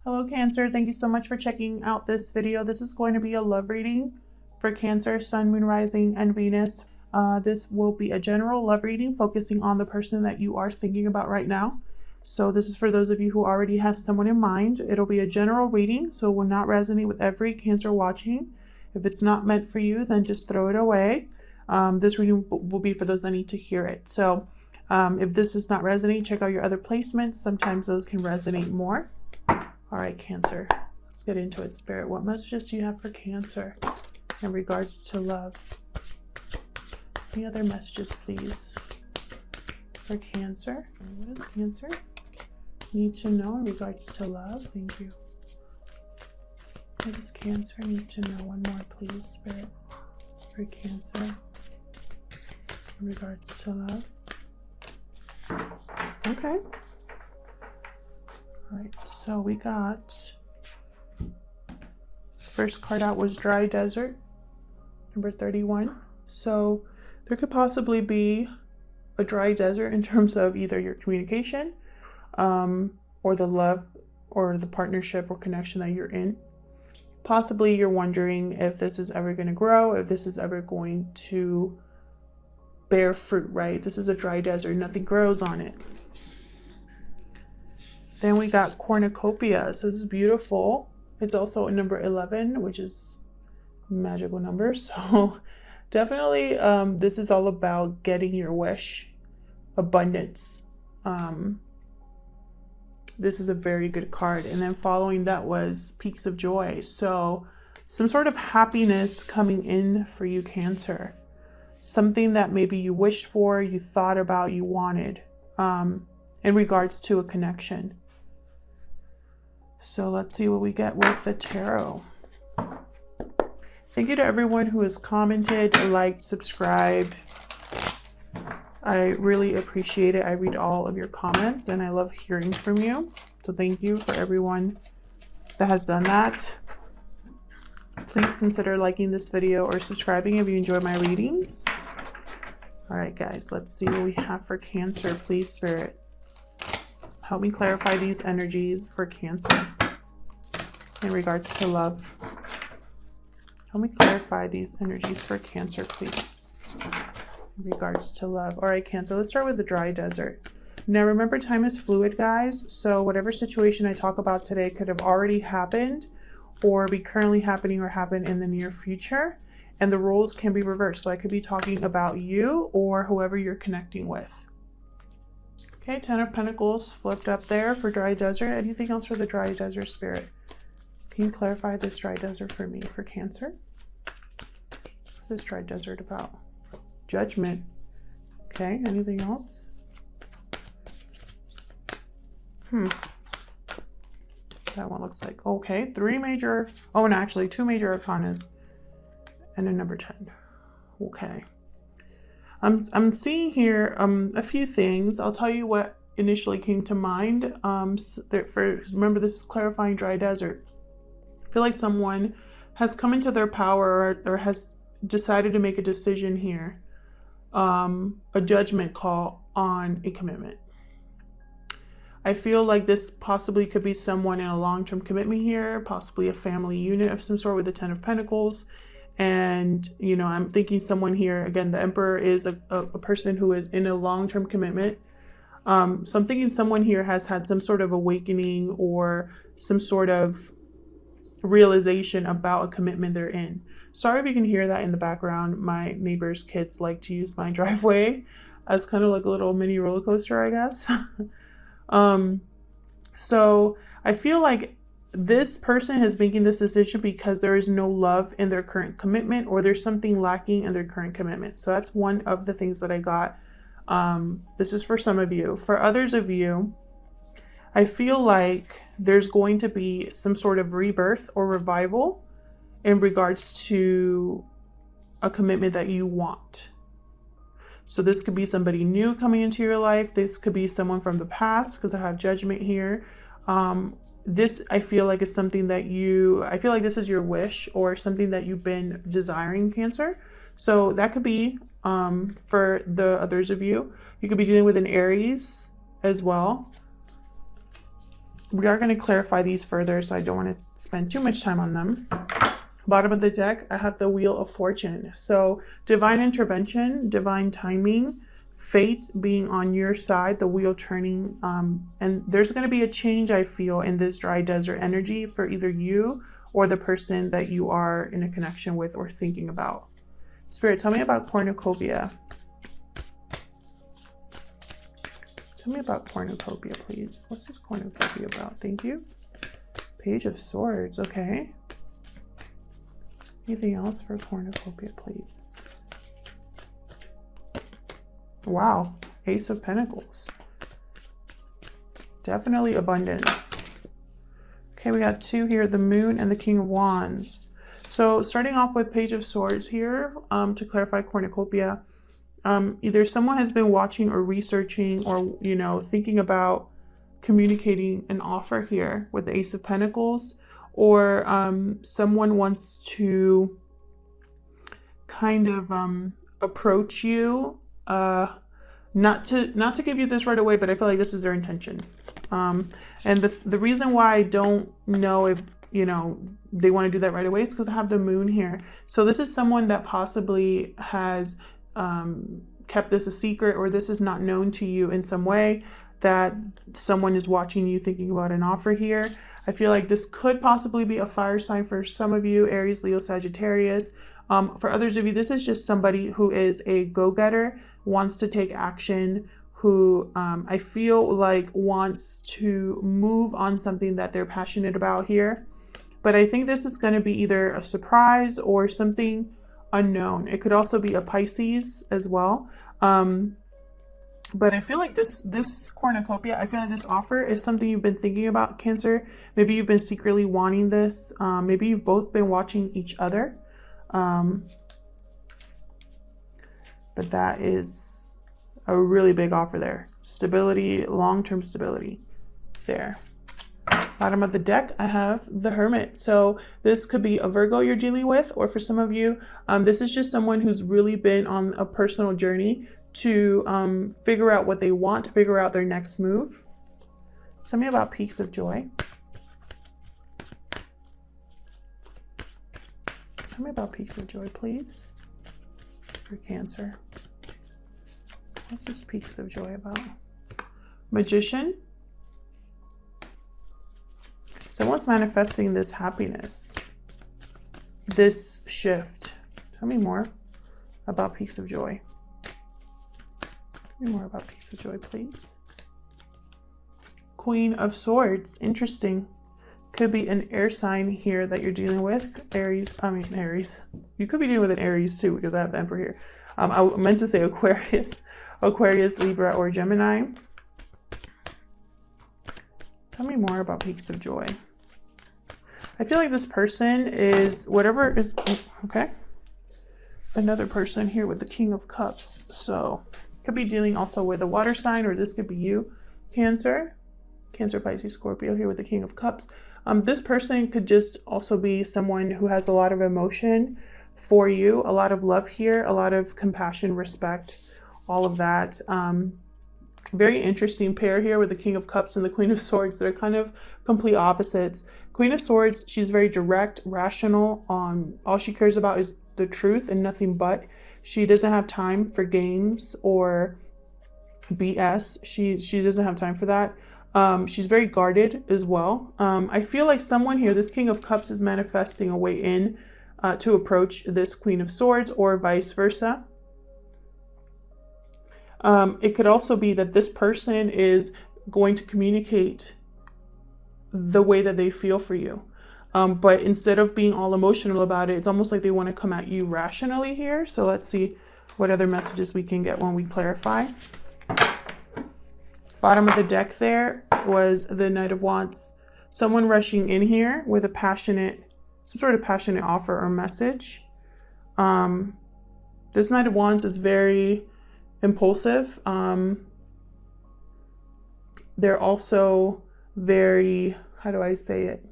Hello Cancer, thank you so much for checking out this video. This is going to be a love reading for Cancer, Sun, Moon, Rising, and Venus. This will be a general love reading focusing on the person that you are thinking about right now. So this is for those of you who already have someone in mind. It'll be a general reading, so it will not resonate with every Cancer watching. If it's not meant for you, then just throw it away. This reading will be for those that need to hear it. So if this does not resonate, check out your other placements. Sometimes those can resonate more. All right, Cancer, let's get into it, Spirit. What messages do you have for Cancer in regards to love? Any other messages, please, for Cancer? What does Cancer need to know in regards to love? Thank you. What does Cancer need to know? One more, please, Spirit, for Cancer in regards to love. Okay. All right, so we got, first card out was Dry Desert, number 31. So there could possibly be a dry desert in terms of either your communication or the love or the partnership or connection that you're in. Possibly you're wondering if this is ever going to grow, if this is ever going to bear fruit, right? This is a dry desert, nothing grows on it. Then we got cornucopia. So this is beautiful. It's also a number 11, which is a magical number. So definitely this is all about getting your wish, abundance. This is a very good card. And then following that was Peaks of Joy. So some sort of happiness coming in for you, Cancer. Something that maybe you wished for, you thought about, you wanted in regards to a connection. So let's see what we get with the tarot. Thank you to everyone who has commented, liked, subscribed. I really appreciate it. I read all of your comments and I love hearing from you. So thank you for everyone that has done that. Please consider liking this video or subscribing if you enjoy my readings. All right, guys, let's see what we have for Cancer. Please, Spirit, help me clarify these energies for Cancer in regards to love. Help me clarify these energies for Cancer, please, in regards to love. All right, Cancer, let's start with the dry desert. Now, remember, time is fluid, guys. So whatever situation I talk about today could have already happened or be currently happening or happen in the near future. And the roles can be reversed. So I could be talking about you or whoever you're connecting with. Okay, 10 of Pentacles flipped up there for dry desert. Anything else for the dry desert, Spirit? Can you clarify this dry desert for me for Cancer? What's this dry desert about? Judgment. Okay, anything else? That one looks like, okay, 3 major, oh, and actually 2 major arcanas and a number 10. Okay. I'm seeing here a few things. I'll tell you what initially came to mind. Remember, this is clarifying dry desert. I feel like someone has come into their power or has decided to make a decision here, a judgment call on a commitment. I feel like this possibly could be someone in a long-term commitment here, possibly a family unit of some sort with the 10 of Pentacles. And, you know, I'm thinking someone here, again, the Emperor is a person who is in a long-term commitment. So I'm thinking someone here has had some sort of awakening or some sort of realization about a commitment they're in. Sorry if you can hear that in the background. My neighbor's kids like to use my driveway as kind of like a little mini roller coaster, I guess. So I feel like this person is making this decision because there is no love in their current commitment or there's something lacking in their current commitment. So that's one of the things that I got. This is for some of you. For others of you, I feel like there's going to be some sort of rebirth or revival in regards to a commitment that you want. So this could be somebody new coming into your life. This could be someone from the past because I have Judgment here. This, I feel like, is something that I feel like this is your wish or something that you've been desiring, Cancer. So that could be for the others of you. You could be dealing with an Aries as well. We are going to clarify these further, so I don't want to spend too much time on them. Bottom of the deck, I have the Wheel of Fortune. So divine intervention, divine timing, fate being on your side, the wheel turning. And there's going to be a change, I feel, in this dry desert energy for either you or the person that you are in a connection with or thinking about. Spirit, tell me about cornucopia. Tell me about cornucopia, please. What's this cornucopia about? Thank you. Page of Swords. Okay. Anything else for cornucopia, please? Wow. Ace of Pentacles. Definitely abundance. Okay, we got 2 here. The Moon and the King of Wands. So starting off with Page of Swords here, to clarify cornucopia, either someone has been watching or researching or, you know, thinking about communicating an offer here with the Ace of Pentacles, or someone wants to kind of approach you, not to give you this right away, but I feel like this is their intention. And the reason why I don't know if, you know, they want to do that right away is because I have the Moon here. So this is someone that possibly has kept this a secret, or this is not known to you in some way, that someone is watching you thinking about an offer here. I feel like this could possibly be a fire sign for some of you, Aries, Leo, Sagittarius. For others of you, this is just somebody who is a go-getter, wants to take action, who I feel like wants to move on something that they're passionate about here. But I think this is going to be either a surprise or something unknown. It could also be a Pisces as well. But I feel like this cornucopia, I feel like this offer is something you've been thinking about, Cancer. Maybe you've been secretly wanting this. Maybe you've both been watching each other. But that is a really big offer there. Stability, long-term stability there. Bottom of the deck, I have the Hermit. So this could be a Virgo you're dealing with, or for some of you, this is just someone who's really been on a personal journey to figure out what they want, to figure out their next move. Tell me about Peaks of Joy. Tell me about Peaks of Joy, please, for Cancer. What's this Peaks of Joy about? Magician. Someone's manifesting this happiness, this shift. Tell me more about Peaks of Joy. Tell me more about Peaks of Joy, please. Queen of Swords. Interesting. Could be an air sign here that you're dealing with. Aries. You could be dealing with an Aries too, because I have the Emperor here. I meant to say Aquarius. Aquarius, Libra, or Gemini. Tell me more about Peaks of Joy. I feel like this person is whatever is okay. Another person here with the King of Cups. So could be dealing also with a water sign, or this could be you, Cancer. Cancer, Pisces, Scorpio here with the King of Cups. This person could just also be someone who has a lot of emotion for you, a lot of love here, a lot of compassion, respect, all of that. Very interesting pair here with the King of Cups and the Queen of Swords. They're kind of complete opposites. Queen of Swords, she's very direct, rational. All she cares about is the truth and nothing but. She doesn't have time for games or BS. She doesn't have time for that. She's very guarded as well. I feel like someone here, this King of Cups, is manifesting a way in to approach this Queen of Swords, or vice versa. It could also be that this person is going to communicate the way that they feel for you. But instead of being all emotional about it, it's almost like they want to come at you rationally here. So let's see what other messages we can get when we clarify. Bottom of the deck there was the Knight of Wands. Someone rushing in here with a passionate, some sort of passionate offer or message. This Knight of Wands is very impulsive. They're also very, how do I say it?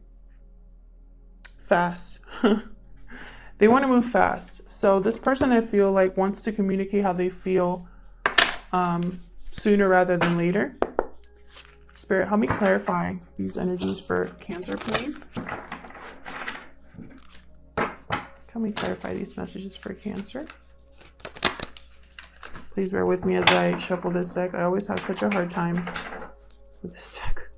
Fast. They want to move fast. So this person, I feel like, wants to communicate how they feel sooner rather than later. Spirit, help me clarify these energies for Cancer, please. Help me clarify these messages for Cancer. Please bear with me as I shuffle this deck. I always have such a hard time with this deck.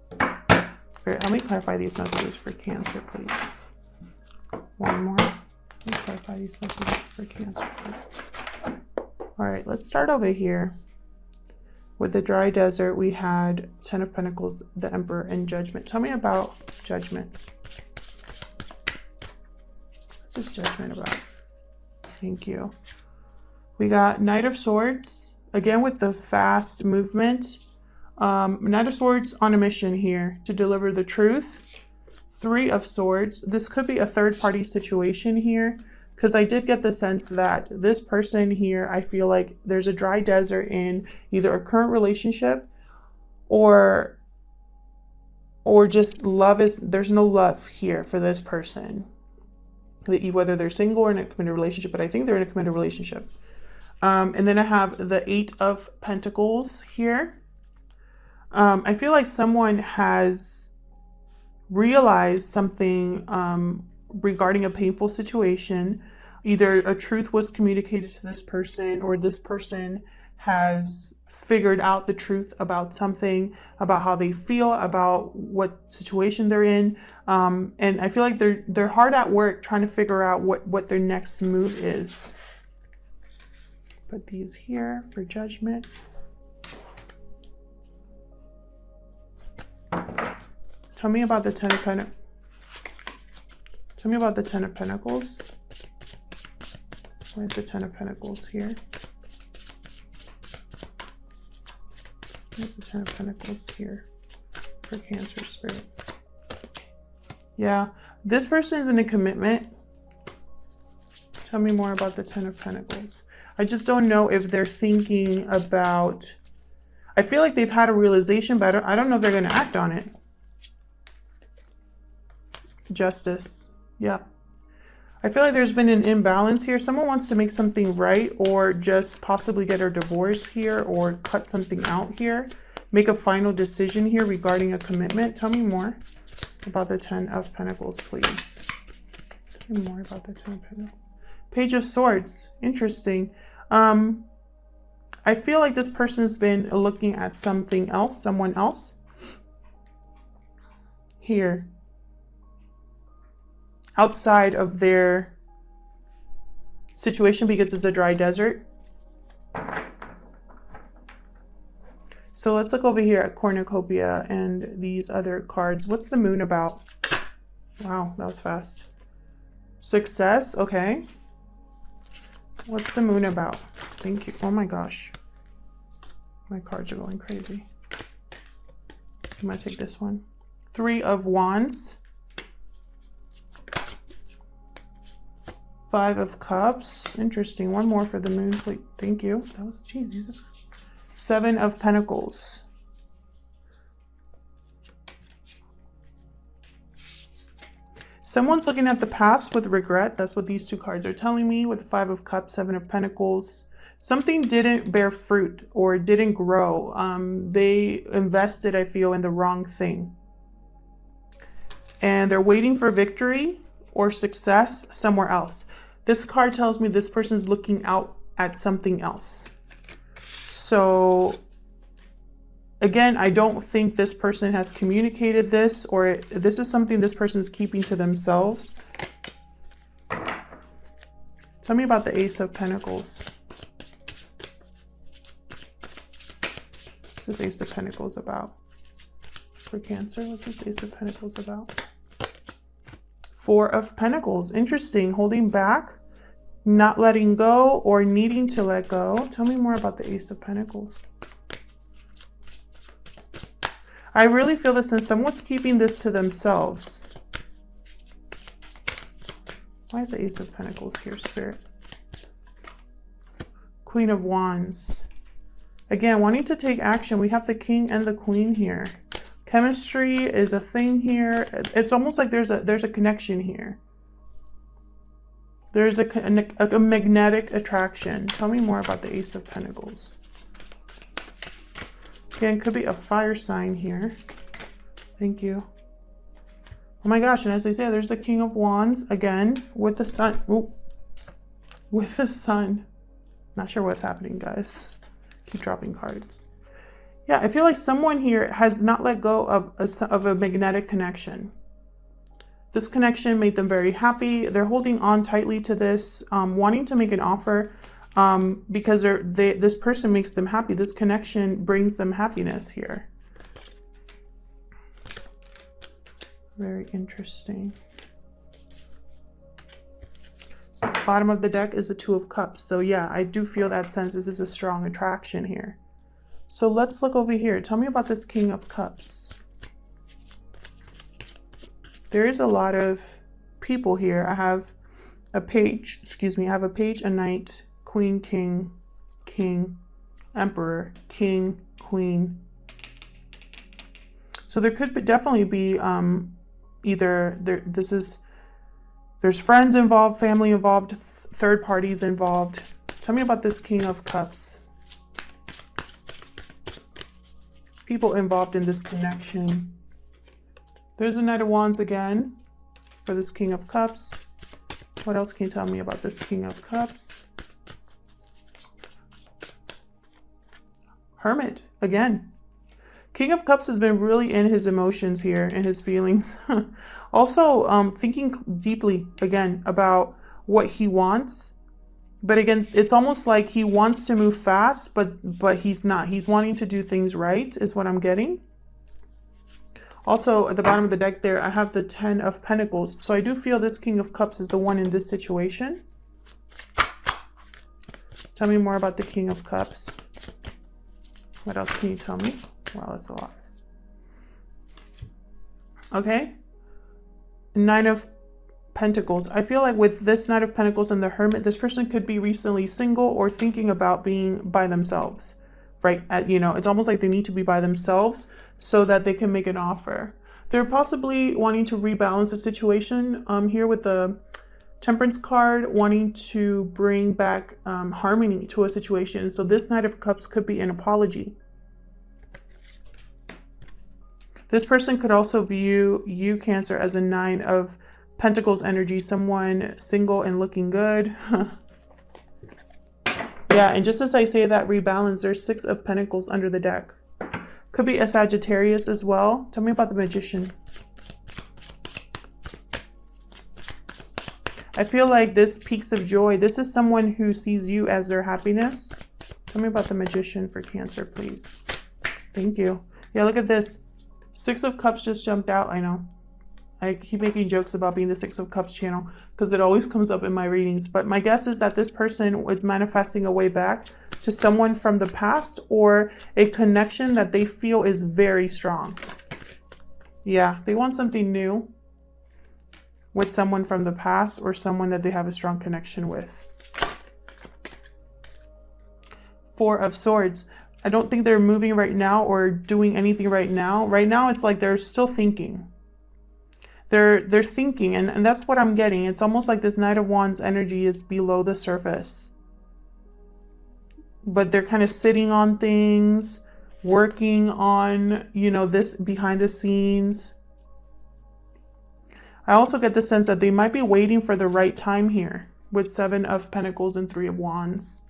Spirit, help me clarify these messages for Cancer, please. One more. Let me clarify these messages for Cancer, please. All right, let's start over here. With the dry desert, we had 10 of Pentacles, the Emperor, and Judgment. Tell me about Judgment. What's this Judgment about? Thank you. We got Knight of Swords, again with the fast movement. Knight of Swords on a mission here to deliver the truth. Three of Swords. This could be a third-party situation here, because I did get the sense that this person here, I feel like there's a dry desert in either a current relationship or just there's no love here for this person. Whether they're single or in a committed relationship, but I think they're in a committed relationship. And then I have the 8 of Pentacles here. I feel like someone has realized something regarding a painful situation. Either a truth was communicated to this person, or this person has figured out the truth about something, about how they feel, about what situation they're in. And I feel like they're hard at work trying to figure out what their next move is. Put these here for Judgment. Tell me about the 10 of Pentacles. Tell me about the 10 of Pentacles. Where's the 10 of Pentacles here? Where's the 10 of Pentacles here for Cancer, Spirit? Yeah, this person is in a commitment. Tell me more about the 10 of Pentacles. I just don't know if they're thinking about... I feel like they've had a realization, but I don't know if they're going to act on it. Justice. Yeah. I feel like there's been an imbalance here. Someone wants to make something right, or just possibly get a divorce here, or cut something out here. Make a final decision here regarding a commitment. Tell me more about the 10 of Pentacles, please. Tell me more about the 10 of Pentacles. Page of Swords. Interesting. I feel like this person's been looking at something else, someone else. Here. Outside of their situation, because it's a dry desert. So let's look over here at Cornucopia and these other cards. What's the Moon about? Wow, that was fast. Success, okay. What's the Moon about? Thank you. Oh my gosh. My cards are going crazy. I'm gonna take this one. 3 of Wands. 5 of Cups. Interesting. One more for the Moon, please. Thank you. That was, geez, Jesus. 7 of Pentacles. Someone's looking at the past with regret. That's what these two cards are telling me, with the 5 of Cups, 7 of Pentacles. Something didn't bear fruit or didn't grow. They invested, I feel, in the wrong thing. And they're waiting for victory or success somewhere else. This card tells me this person's looking out at something else. So again, I don't think this person has communicated this, or this is something this person is keeping to themselves. Tell me about the Ace of Pentacles. What's this Ace of Pentacles about? For Cancer, what's this Ace of Pentacles about? 4 of Pentacles. Interesting. Holding back, not letting go, or needing to let go. Tell me more about the Ace of Pentacles. I really feel this, and someone's keeping this to themselves. Why is the Ace of Pentacles here, Spirit? Queen of Wands. Again, wanting to take action. We have the King and the Queen here. Chemistry is a thing here. It's almost like there's a connection here. There's a magnetic attraction. Tell me more about the Ace of Pentacles. Again, could be a fire sign here. Thank you. Oh my gosh, and as I say, there's the King of Wands again with the sun. Ooh. With the sun. Not sure what's happening, guys. Keep dropping cards. Yeah, I feel like someone here has not let go of a magnetic connection. This connection made them very happy. They're holding on tightly to this, wanting to make an offer because this person makes them happy. This connection brings them happiness here. Very interesting. Bottom of the deck is the Two of Cups. So yeah, I do feel that sense. This is a strong attraction here. So let's look over here. Tell me about this King of Cups. There is a lot of people here. I have a page, excuse me, I have a page, a knight, queen, king, king, emperor, king, queen. So there could definitely be either there's friends involved, family involved, third parties involved. Tell me about this King of Cups. People involved in this connection. There's a Knight of Wands again for this King of Cups. What else can you tell me about this King of Cups? Hermit again. King of Cups has been really in his emotions here and his feelings. Also, thinking deeply again about what he wants. But again, it's almost like he wants to move fast, but he's not. He's wanting to do things right, is what I'm getting. Also, at the bottom of the deck there, I have the 10 of Pentacles. So I do feel this King of Cups is the one in this situation. Tell me more about the King of Cups. What else can you tell me? Wow, that's a lot. Okay. Nine of Pentacles. I feel like with this Knight of Pentacles and the Hermit, this person could be recently single or thinking about being by themselves, right? It's almost like they need to be by themselves so that they can make an offer. They're possibly wanting to rebalance the situation here with the Temperance card, wanting to bring back harmony to a situation. So this Knight of Cups could be an apology. This person could also view you, Cancer, as a Nine of Pentacles energy, someone single and looking good. Yeah, and just as I say that rebalance, there's 6 of Pentacles under the deck. Could be a Sagittarius as well. Tell me about the Magician. I feel like this peaks of joy. This is someone who sees you as their happiness. Tell me about the Magician for Cancer, please. Thank you. Yeah, look at this. 6 of Cups just jumped out. I know. I keep making jokes about being the 6 of Cups channel because it always comes up in my readings. But my guess is that this person is manifesting a way back to someone from the past or a connection that they feel is very strong. Yeah, they want something new with someone from the past or someone that they have a strong connection with. 4 of Swords. I don't think they're moving right now or doing anything right now. Right now, it's like they're still thinking. They're thinking, and that's what I'm getting. It's almost like this Knight of Wands energy is below the surface. But they're kind of sitting on things, working on, this behind the scenes. I also get the sense that they might be waiting for the right time here with 7 of Pentacles and 3 of Wands.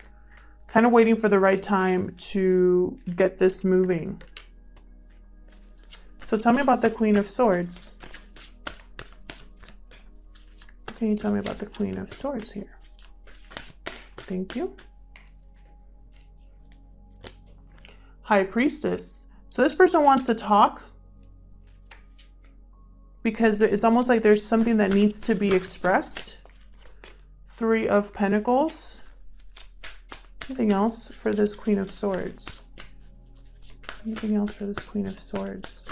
Kind of waiting for the right time to get this moving. So tell me about the Queen of Swords. Can you tell me about the Queen of Swords here? Thank you. High Priestess. So this person wants to talk because it's almost like there's something that needs to be expressed. 3 of Pentacles. Anything else for this Queen of Swords? Anything else for this Queen of Swords?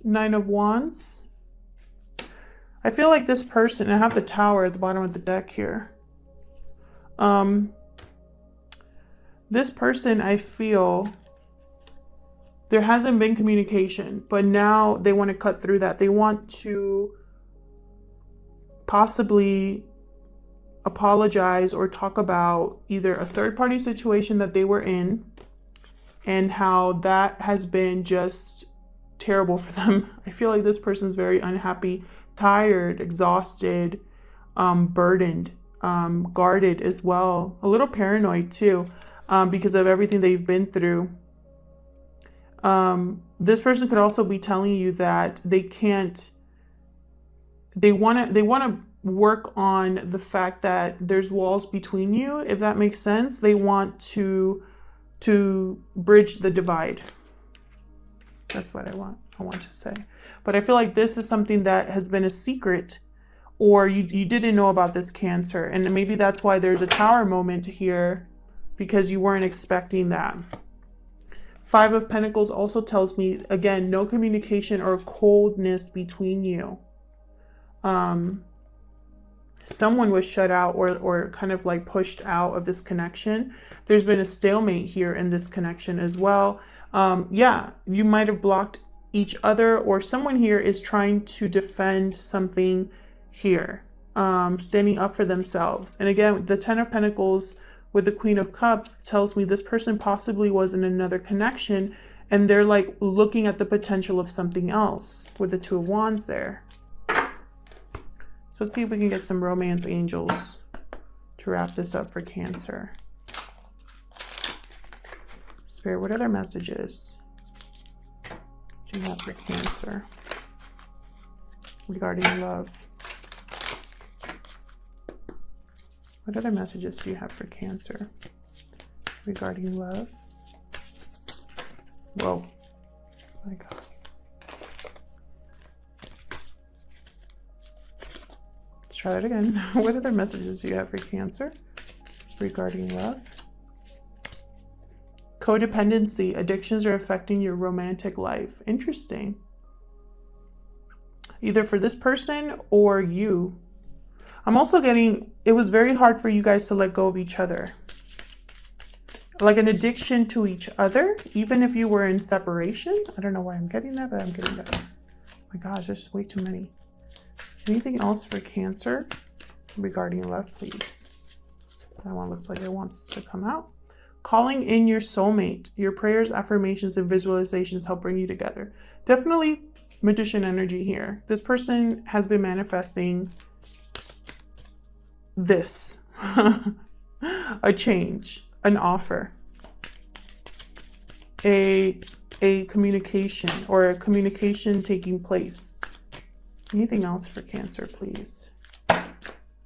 9 of Wands. I feel like this person, I have the Tower at the bottom of the deck here. This person, I feel there hasn't been communication, but now they want to cut through that. They want to possibly apologize or talk about either a third-party situation that they were in and how that has been just terrible for them. I feel like this person's very unhappy, tired, exhausted, burdened, guarded as well, a little paranoid too, because of everything they've been through. This person could also be telling you that they want to work on the fact that there's walls between you, if that makes sense. They want to bridge the divide. That's what I want to say. But I feel like this is something that has been a secret, or you didn't know about this, Cancer. And maybe that's why there's a Tower moment here, because you weren't expecting that. 5 of Pentacles also tells me, again, no communication or coldness between you. Someone was shut out or kind of like pushed out of this connection. There's been a stalemate here in this connection as well. Yeah, you might have blocked each other, or someone here is trying to defend something here, standing up for themselves. And again, the 10 of Pentacles with the Queen of Cups tells me this person possibly was in another connection, and they're like looking at the potential of something else with the 2 of Wands there. So let's see if we can get some romance angels to wrap this up for Cancer. Spirit, what other messages do you have for Cancer regarding love? What other messages do you have for Cancer regarding love? Whoa. My God. Let's try that again. What other messages do you have for Cancer regarding love? Codependency. Addictions are affecting your romantic life. Interesting. Either for this person or you. I'm also getting, it was very hard for you guys to let go of each other. Like an addiction to each other, even if you were in separation. I don't know why I'm getting that, but I'm getting that. Oh my gosh, there's way too many. Anything else for Cancer regarding love, please? That one looks like it wants to come out. Calling in your soulmate. Your prayers, affirmations, and visualizations help bring you together. Definitely Magician energy here. This person has been manifesting this. A change, an offer, a communication, or a communication taking place. Anything else for Cancer, please? Oh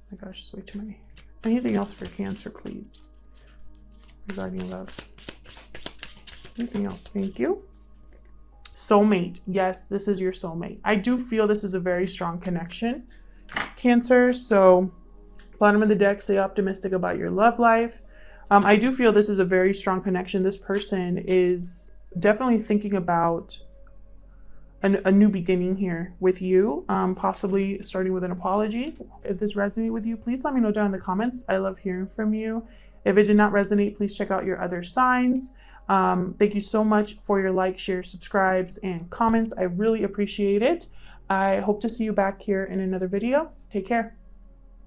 my gosh, it's way too many. Anything else for Cancer, please, regarding love? Anything else? Thank you. Soulmate. Yes, this is your soulmate. I do feel this is a very strong connection, Cancer. So bottom of the deck, stay optimistic about your love life. I do feel this is a very strong connection. This person is definitely thinking about a new beginning here with you, possibly starting with an apology. If this resonated with you, please let me know down in the comments. I love hearing from you. If it did not resonate, please check out your other signs. Thank you so much for your likes, shares, subscribes, and comments. I really appreciate it. I hope to see you back here in another video. Take care.